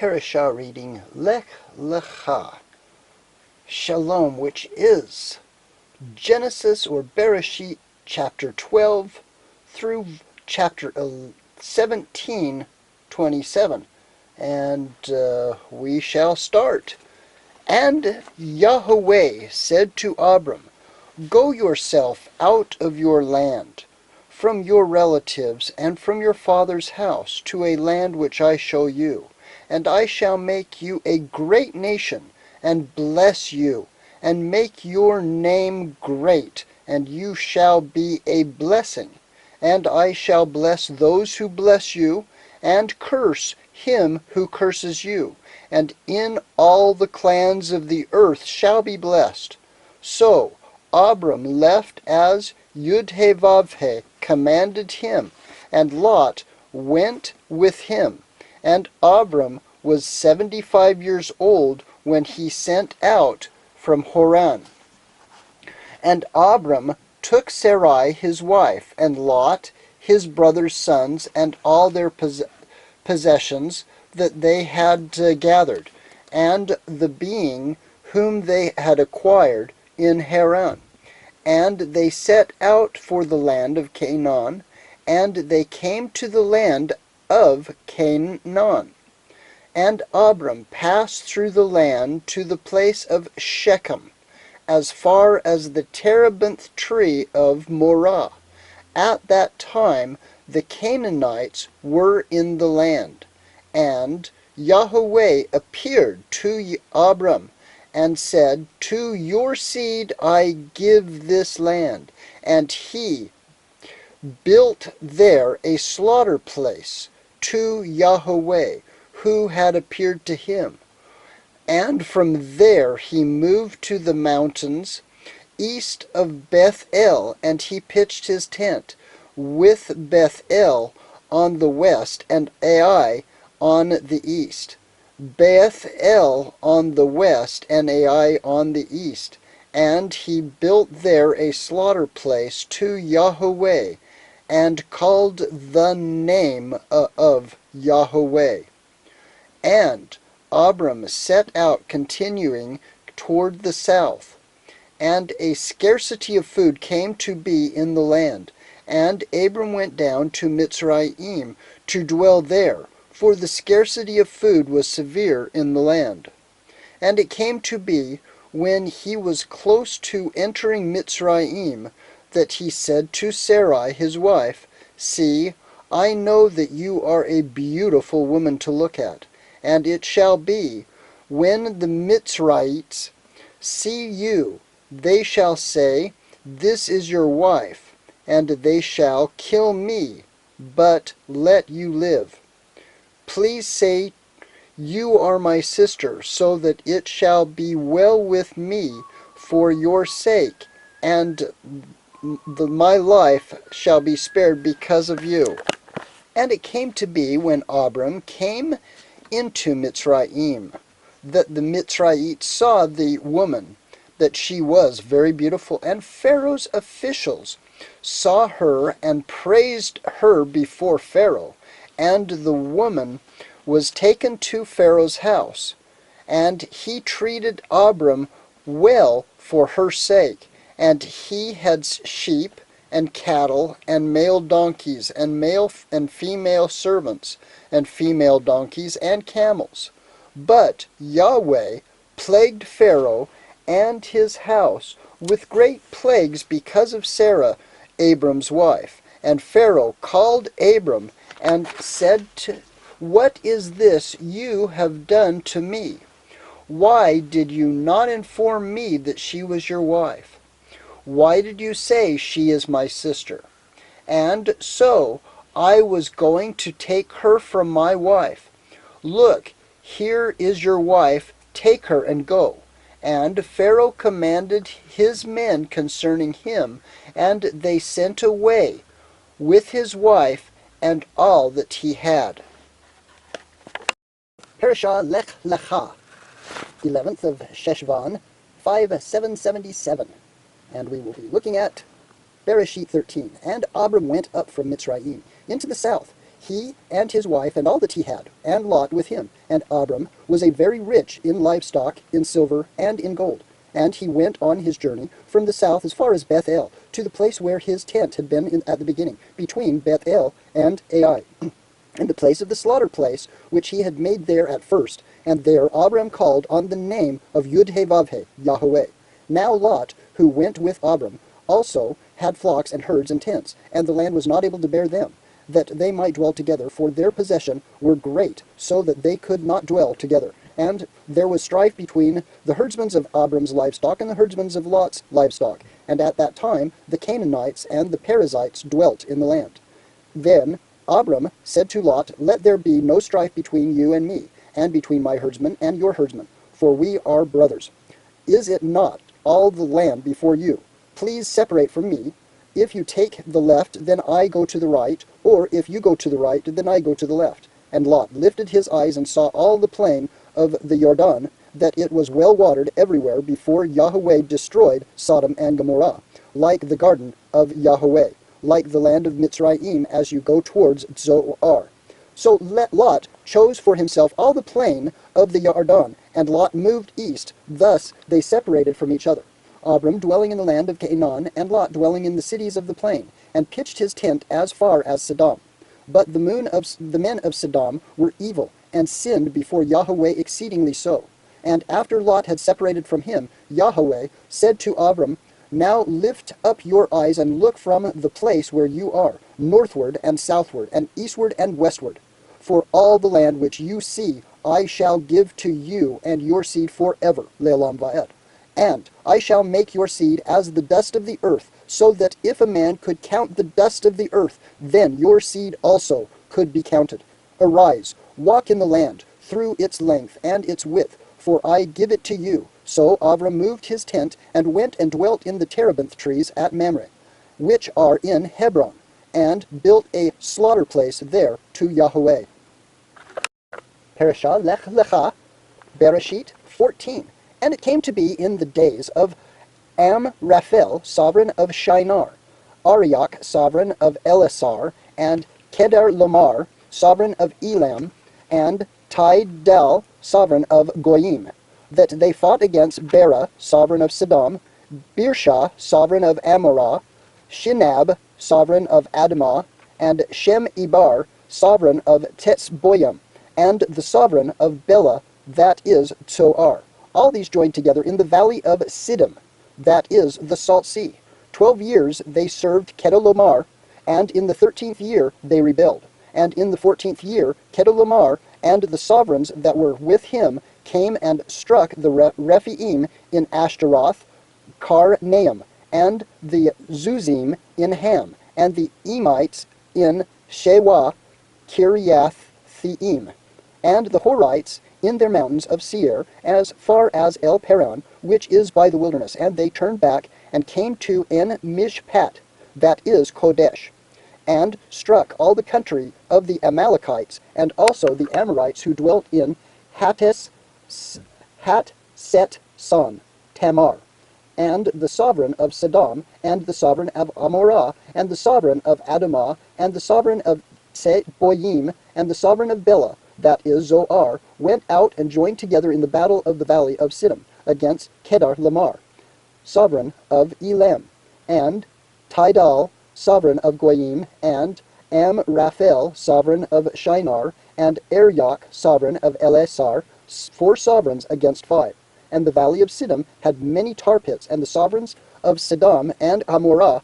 parashah reading Lech-L'cha, Shalom, which is Genesis or Bereshith chapter 12 through chapter 17:27. And we shall start. And Yahweh said to Abram, "Go yourself out of your land, from your relatives, and from your father's house, to a land which I show you. And I shall make you a great nation, and bless you, and make your name great, and you shall be a blessing. And I shall bless those who bless you, and curse him who curses you. And in all the clans of the earth shall be blessed." So Abram left as Yud-He-Vav-He commanded him, and Lot went with him. And Abram was 75 years old when he sent out from Haran. And Abram took Sarai his wife, and Lot his brother's sons, and all their possessions that they had gathered, and the being whom they had acquired in Haran. And they set out for the land of Canaan, and they came to the land of Canaan. And Abram passed through the land to the place of Shechem, as far as the terebinth tree of Morah. At that time the Canaanites were in the land. And Yahweh appeared to Abram, and said, "To your seed I give this land." And he built there a slaughter place to Yahweh, who had appeared to him. And from there he moved to the mountains east of Bethel, and he pitched his tent, with Bethel on the west, and Ai on the east. Bethel on the west, and Ai on the east. And he built there a slaughter place to Yahweh, and called the name of Yahweh. And Abram set out, continuing toward the south. And a scarcity of food came to be in the land. And Abram went down to Mitzrayim to dwell there, for the scarcity of food was severe in the land. And it came to be, when he was close to entering Mitzrayim, that he said to Sarai his wife, "See, I know that you are a beautiful woman to look at. And it shall be, when the Mitzrayites see you, they shall say, 'This is your wife,' and they shall kill me, but let you live. Please say, 'You are my sister,' so that it shall be well with me for your sake, and my life shall be spared because of you." And it came to be, when Abram came into Mitzrayim, that the Mitzrayites saw the woman, that she was very beautiful, and Pharaoh's officials saw her and praised her before Pharaoh. And the woman was taken to Pharaoh's house, and he treated Abram well for her sake. And he had sheep and cattle and male donkeys and male and female servants and female donkeys and camels. But Yahweh plagued Pharaoh and his house with great plagues because of Sarah, Abram's wife. And Pharaoh called Abram and said, "What is this you have done to me? Why did you not inform me that she was your wife? Why did you say, 'She is my sister'? And so I was going to take her from my wife. Look, here is your wife, take her and go." And Pharaoh commanded his men concerning him, and they sent away with his wife and all that he had. Parashah Lech-L'cha, 11th of Sheshvan, 5777. And we will be looking at Bereshith 13. And Abram went up from Mitzrayim into the south. he and his wife and all that he had, and Lot with him. And Abram was a very rich in livestock, in silver, and in gold. And he went on his journey from the south as far as Bethel, to the place where his tent had been at the beginning, between Bethel and Ai, in the place of the slaughter place, which he had made there at first. And there Abram called on the name of Yud-He-Vav-He, Yahweh. Now Lot, who went with Abram, also had flocks and herds and tents, and the land was not able to bear them, that they might dwell together, for their possession were great, so that they could not dwell together. And there was strife between the herdsmen of Abram's livestock and the herdsmen of Lot's livestock. And at that time the Canaanites and the Perizzites dwelt in the land. Then Abram said to Lot, Let there be no strife between you and me, and between my herdsmen and your herdsmen, for we are brothers. Is it not all the land before you? Please separate from me. If you take the left, then I go to the right, or if you go to the right, then I go to the left. And Lot lifted his eyes and saw all the plain of the Jordan, that it was well watered everywhere before Yahweh destroyed Sodom and Gomorrah, like the garden of Yahweh, like the land of Mitzrayim as you go towards Zoar. So Lot chose for himself all the plain of the Jordan, and Lot moved east. Thus they separated from each other. Abram dwelling in the land of Canaan, and Lot dwelling in the cities of the plain, and pitched his tent as far as Sodom. But the men of Sodom were evil, and sinned before Yahweh exceedingly so. And after Lot had separated from him, Yahweh said to Abram, Now lift up your eyes and look from the place where you are, northward and southward, and eastward and westward. For all the land which you see I shall give to you and your seed forever, Le'olam Va'ed. And I shall make your seed as the dust of the earth, so that if a man could count the dust of the earth, then your seed also could be counted. Arise, walk in the land, through its length and its width, for I give it to you. So Abram moved his tent, and went and dwelt in the terebinth trees at Mamre, which are in Hebron, and built a slaughter place there to Yahweh. Parashah Lech-L'cha, Bereshith 14. And it came to be in the days of Amraphel, sovereign of Shinar, Arioch, sovereign of Elasar, and Kedar-Lomar, sovereign of Elam, and Tidal, sovereign of Goyim, that they fought against Bera, sovereign of Sodom, Birsha, sovereign of Amorah, Shinab, sovereign of Admah, and Shem-Ebar, sovereign of Tetzboyim, and the sovereign of Bela, that is Tzoar. All these joined together in the valley of Siddim, that is the Salt Sea. 12 years they served Kedorlaomer, and in the 13th year they rebelled. And in the 14th year Kedorlaomer and the sovereigns that were with him came and struck the Rephaim in Ashtaroth, Karnaim, and the Zuzim in Ham, and the Emites in Shewah, Kiriath-Theim, and the Horites in their mountains of Seir, as far as El Paran, which is by the wilderness. And they turned back, and came to En-Mishpat, that is Kodesh, and struck all the country of the Amalekites, and also the Amorites who dwelt in Hat-Set-Son, Tamar, and the sovereign of Sodom, and the sovereign of Amorah, and the sovereign of Adamah, and the sovereign of Tseboyim, and the sovereign of Bela, that is Zoar, went out and joined together in the battle of the valley of Siddim against Kedorlaomer, sovereign of Elam, and Tidal, sovereign of Goyim, and Amraphel, sovereign of Shinar, and Arioch, sovereign of Elasar, 4 sovereigns against 5. And the valley of Siddim had many tar pits, and the sovereigns of Sodom and Amorah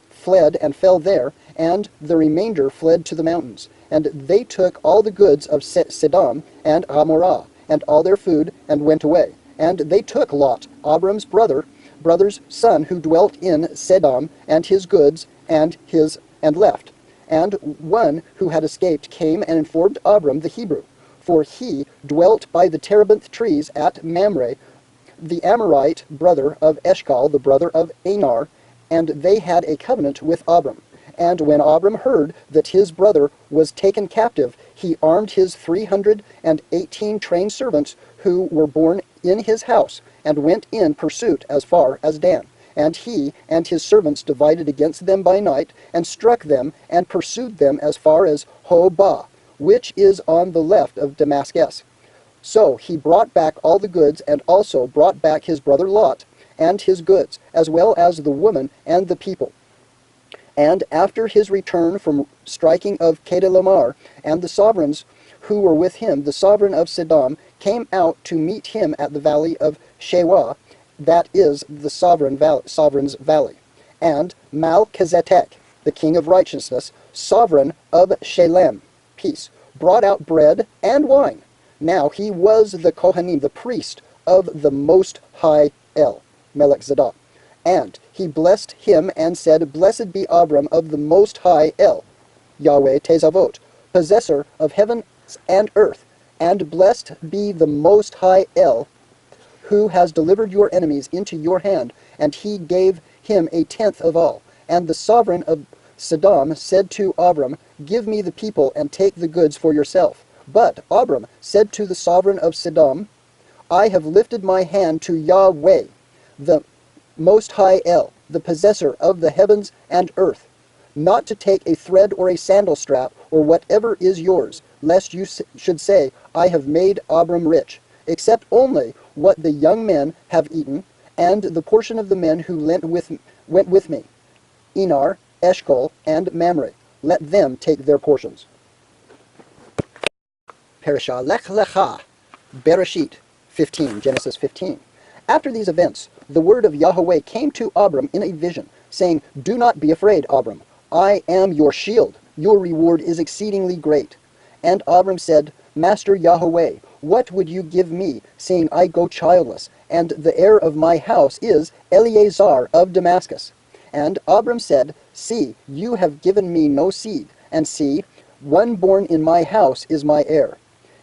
fled and fell there, and the remainder fled to the mountains. And they took all the goods of Sodom and Amorah, and all their food, and went away. And they took Lot, Abram's brother's son, who dwelt in Sodom, and his goods, and left. And one who had escaped came and informed Abram the Hebrew, for he dwelt by the terebinth trees at Mamre, the Amorite brother of Eshcol, the brother of Anar, and they had a covenant with Abram. And when Abram heard that his brother was taken captive, he armed his 318 trained servants who were born in his house, and went in pursuit as far as Dan. And he and his servants divided against them by night, and struck them, and pursued them as far as Hobah, which is on the left of Damascus. So he brought back all the goods, and also brought back his brother Lot, and his goods, as well as the woman and the people. And after his return from striking of Kedar, and the sovereigns who were with him, the sovereign of Sodom, came out to meet him at the valley of Shewah, that is the sovereign's valley. And Melchizedek, the king of righteousness, sovereign of Shalem, peace, brought out bread and wine. Now he was the Kohanim, the priest of the Most High El, Melchizedek. And he blessed him and said, Blessed be Abram of the Most High El, Yahweh Tezavot, possessor of heaven and earth, and blessed be the Most High El, who has delivered your enemies into your hand. And he gave him a tenth of all. And the sovereign of Sodom said to Abram, Give me the people, and take the goods for yourself. But Abram said to the sovereign of Sodom, I have lifted my hand to Yahweh, the Most High El, the possessor of the heavens and earth, not to take a thread or a sandal strap or whatever is yours, lest you should say, I have made Abram rich, except only what the young men have eaten, and the portion of the men who went with me, Enar, Eshcol, and Mamre. Let them take their portions. Parashah Lech-L'cha, Bereshith 15, Genesis 15. After these events, the word of Yahweh came to Abram in a vision, saying, Do not be afraid, Abram. I am your shield. Your reward is exceedingly great. And Abram said, Master Yahweh, what would you give me, seeing I go childless, and the heir of my house is Eleazar of Damascus? And Abram said, See, you have given me no seed, and see, one born in my house is my heir.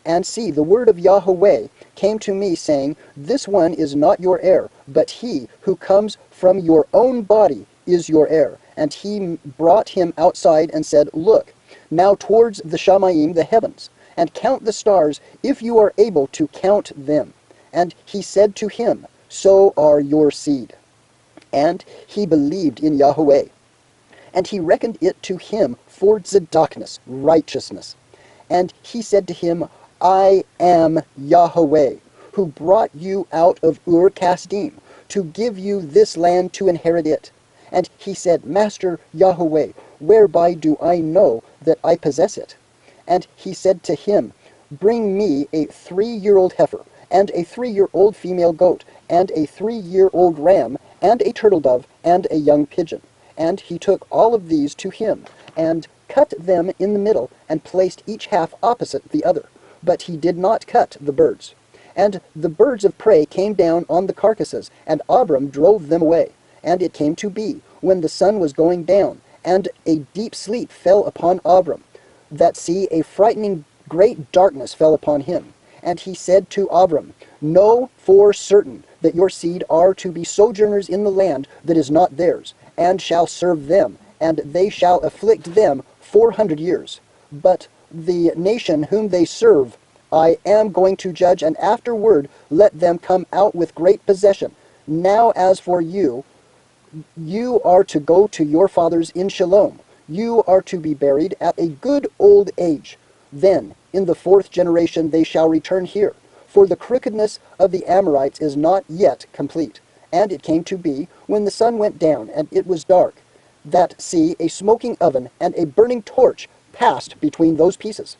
And see, the word of Yahweh came to me, saying, This one is not your heir, but he who comes from your own body is your heir. And he brought him outside and said, Look, now towards the Shamayim, the heavens, and count the stars, if you are able to count them. And he said to him, So are your seed. And he believed in Yahweh, and he reckoned it to him for tzedakness, righteousness. And he said to him, I am Yahweh, who brought you out of Ur-Kasdim, to give you this land to inherit it. And he said, Master Yahweh, whereby do I know that I possess it? And he said to him, Bring me a 3-year-old heifer, and a 3-year-old female goat, and a 3-year-old ram, and a turtle dove, and a young pigeon. And he took all of these to him, and cut them in the middle, and placed each half opposite the other. But he did not cut the birds. And the birds of prey came down on the carcasses, and Abram drove them away. And it came to be, when the sun was going down, and a deep sleep fell upon Abram, that see, a frightening great darkness fell upon him. And he said to Abram, Know for certain that your seed are to be sojourners in the land that is not theirs, and shall serve them, and they shall afflict them 400 years. But the nation whom they serve I am going to judge, and afterward let them come out with great possession. Now as for you, you are to go to your fathers in Shalom. You are to be buried at a good old age. Then, in the 4th generation, they shall return here, for the crookedness of the Amorites is not yet complete. And it came to be, when the sun went down, and it was dark, that, see, a smoking oven and a burning torch passed between those pieces.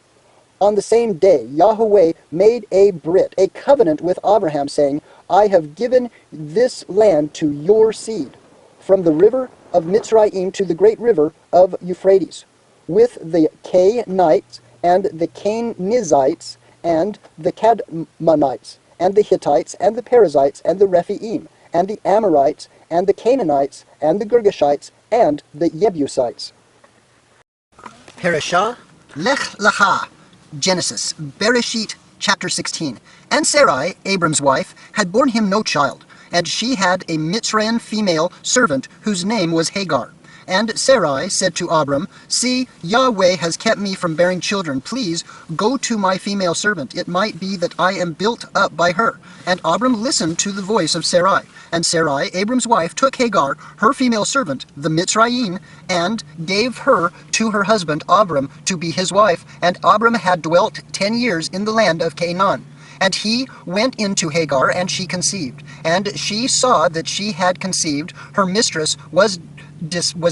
On the same day, Yahweh made a brit, a covenant with Abraham, saying, I have given this land to your seed, from the river of Mitzrayim to the great river of Euphrates, with the Canaanites, and the Kenizzites, and the Cadmonites, and the Hittites, and the Perizzites, and the Rephaim, and the Amorites, and the Canaanites, and the Girgashites, and the Jebusites. Parashah Lech-L'cha, Genesis, Bereshith, chapter 16. And Sarai, Abram's wife, had borne him no child, and she had a Mitzrayim female servant whose name was Hagar. And Sarai said to Abram, "See, Yahweh has kept me from bearing children. Please go to my female servant. It might be that I am built up by her." And Abram listened to the voice of Sarai. And Sarai, Abram's wife, took Hagar, her female servant, the Mitzrayim, and gave her to her husband Abram to be his wife. And Abram had dwelt 10 years in the land of Canaan. And he went in to Hagar, and she conceived. And she saw that she had conceived. Her mistress was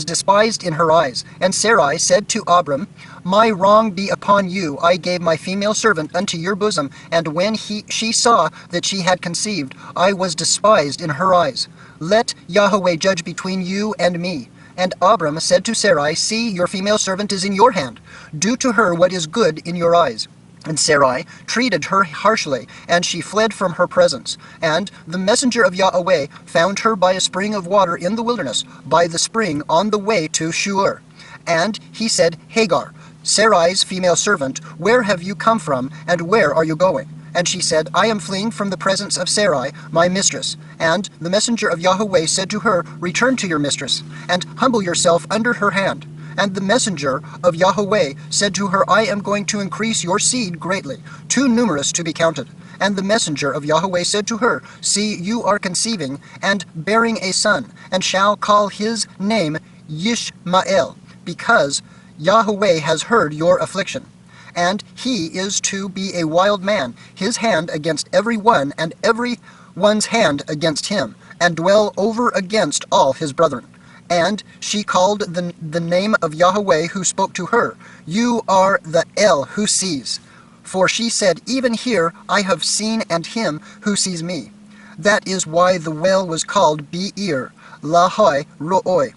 despised in her eyes. And Sarai said to Abram, "My wrong be upon you. I gave my female servant unto your bosom, and when she saw that she had conceived, I was despised in her eyes. Let Yahweh judge between you and me." And Abram said to Sarai, "See, your female servant is in your hand. Do to her what is good in your eyes." And Sarai treated her harshly, and she fled from her presence. And the messenger of Yahweh found her by a spring of water in the wilderness, by the spring on the way to Shur. And he said, "Hagar, Sarai's female servant, where have you come from, and where are you going?" And she said, "I am fleeing from the presence of Sarai, my mistress." And the messenger of Yahweh said to her, "Return to your mistress, and humble yourself under her hand." And the messenger of Yahweh said to her, "I am going to increase your seed greatly, too numerous to be counted." And the messenger of Yahweh said to her, "See, you are conceiving and bearing a son, and shall call his name Yishmael, because Yahweh has heard your affliction. And he is to be a wild man, his hand against every one, and every one's hand against him, and dwell over against all his brethren." And she called the name of Yahweh who spoke to her, "You are the El who sees." For she said, "Even here I have seen and him who sees me." That is why the well was called Be'er Lahai Ro'oi.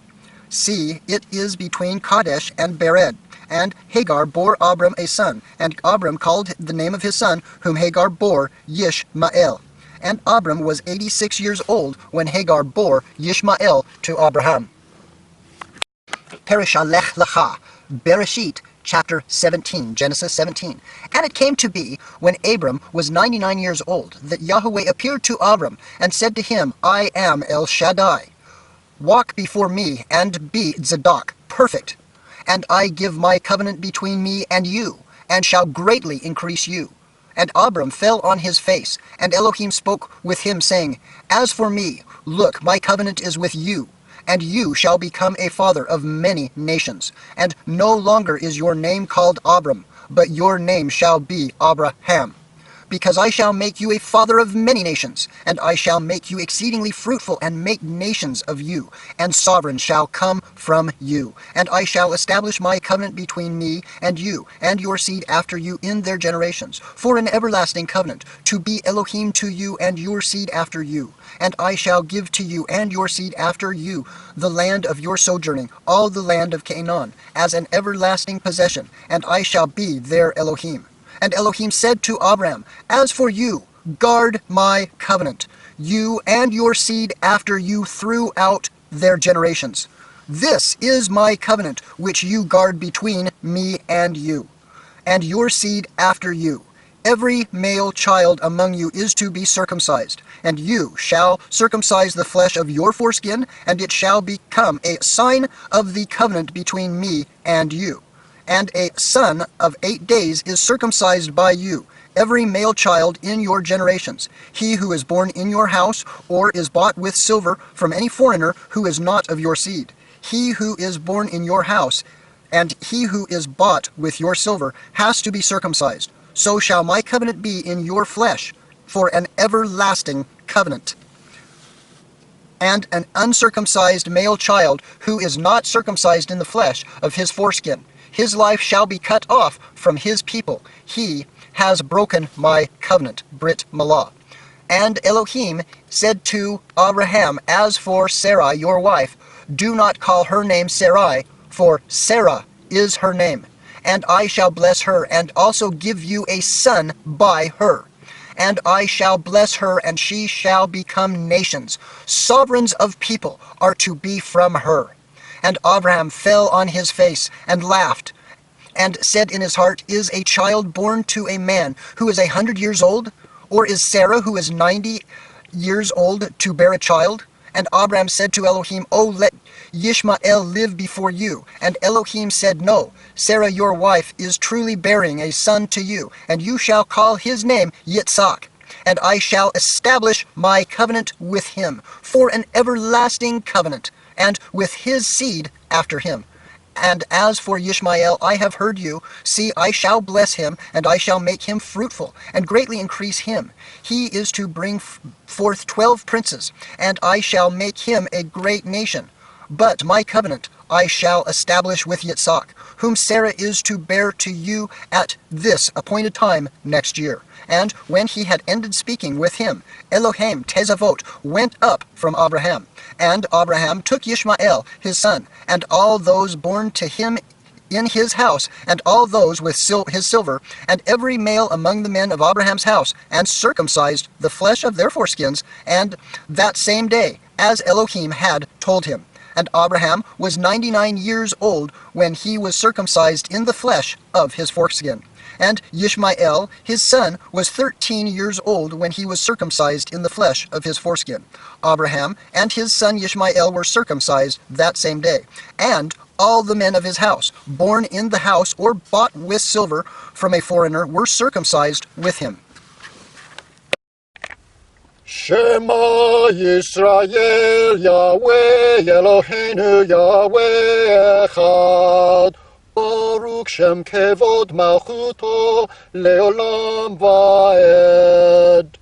See, it is between Kadesh and Bered. And Hagar bore Abram a son, and Abram called the name of his son, whom Hagar bore, Yishmael. And Abram was 86 years old when Hagar bore Yishmael to Abraham. Parashah Lech-L'cha, Bereshith, chapter 17, Genesis 17. And it came to be, when Abram was 99 years old, that Yahweh appeared to Abram, and said to him, "I am El Shaddai. Walk before me, and be Zadok, perfect. And I give my covenant between me and you, and shall greatly increase you." And Abram fell on his face, and Elohim spoke with him, saying, "As for me, look, my covenant is with you, and you shall become a father of many nations. And no longer is your name called Abram, but your name shall be Abraham. Because I shall make you a father of many nations, and I shall make you exceedingly fruitful, and make nations of you, and sovereigns shall come from you. And I shall establish my covenant between me and you, and your seed after you in their generations, for an everlasting covenant, to be Elohim to you and your seed after you. And I shall give to you and your seed after you the land of your sojourning, all the land of Canaan, as an everlasting possession, and I shall be their Elohim." And Elohim said to Abram, "As for you, guard my covenant, you and your seed after you throughout their generations. This is my covenant which you guard between me and you, and your seed after you. Every male child among you is to be circumcised, and you shall circumcise the flesh of your foreskin, and it shall become a sign of the covenant between me and you. And a son of 8 days is circumcised by you, every male child in your generations. He who is born in your house, or is bought with silver from any foreigner who is not of your seed. He who is born in your house, and he who is bought with your silver, has to be circumcised. So shall my covenant be in your flesh, for an everlasting covenant. And an uncircumcised male child, who is not circumcised in the flesh of his foreskin, his life shall be cut off from his people. He has broken my covenant." Brit Milah. And Elohim said to Abraham, "As for Sarai your wife, do not call her name Sarai, for Sarah is her name. And I shall bless her, and also give you a son by her. And I shall bless her, and she shall become nations. Sovereigns of people are to be from her." And Abraham fell on his face, and laughed, and said in his heart, "Is a child born to a man who is 100 years old? Or is Sarah, who is 90 years old, to bear a child?" And Abram said to Elohim, "Oh, let Yishmael live before you." And Elohim said, "No, Sarah your wife is truly bearing a son to you, and you shall call his name Yitzhak. And I shall establish my covenant with him for an everlasting covenant, and with his seed after him. And as for Yishmael, I have heard you. See, I shall bless him, and I shall make him fruitful, and greatly increase him. He is to bring forth 12 princes, and I shall make him a great nation. But my covenant I shall establish with Yitzhak, whom Sarah is to bear to you at this appointed time next year." And when he had ended speaking with him, Elohim Tezavot went up from Abraham. And Abraham took Yishmael his son, and all those born to him in his house, and all those with his silver, and every male among the men of Abraham's house, and circumcised the flesh of their foreskins, and that same day, as Elohim had told him. And Abraham was 99 years old when he was circumcised in the flesh of his foreskin. And Yishmael, his son, was 13 years old when he was circumcised in the flesh of his foreskin. Abraham and his son Yishmael were circumcised that same day. And all the men of his house, born in the house or bought with silver from a foreigner, were circumcised with him. Shema Yisrael, Yahweh Eloheinu, Yahweh Echad. Baruch Shem Kevod Malchuto Leolam Vaed.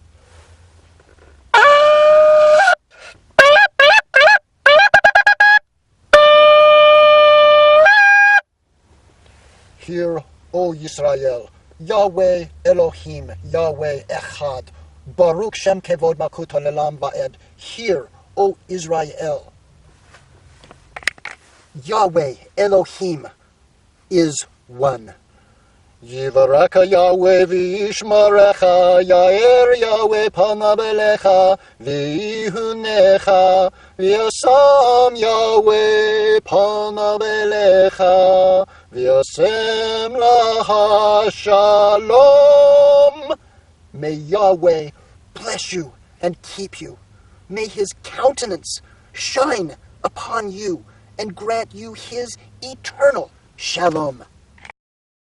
Hear, O Yisrael, Yahweh Elohim, Yahweh Echad. Baruch Shem Kevod Malchuto Leolam Vaed. Hear, O Israel, Yahweh Elohim is one. Yivaraka Yahweh v'yishmarecha, Yair Yahweh panav elecha, v'yihunecha, v'yasam Yahweh panav elecha, v'yasem laha shalom. May Yahweh bless you and keep you. May his countenance shine upon you and grant you his eternal Shalom.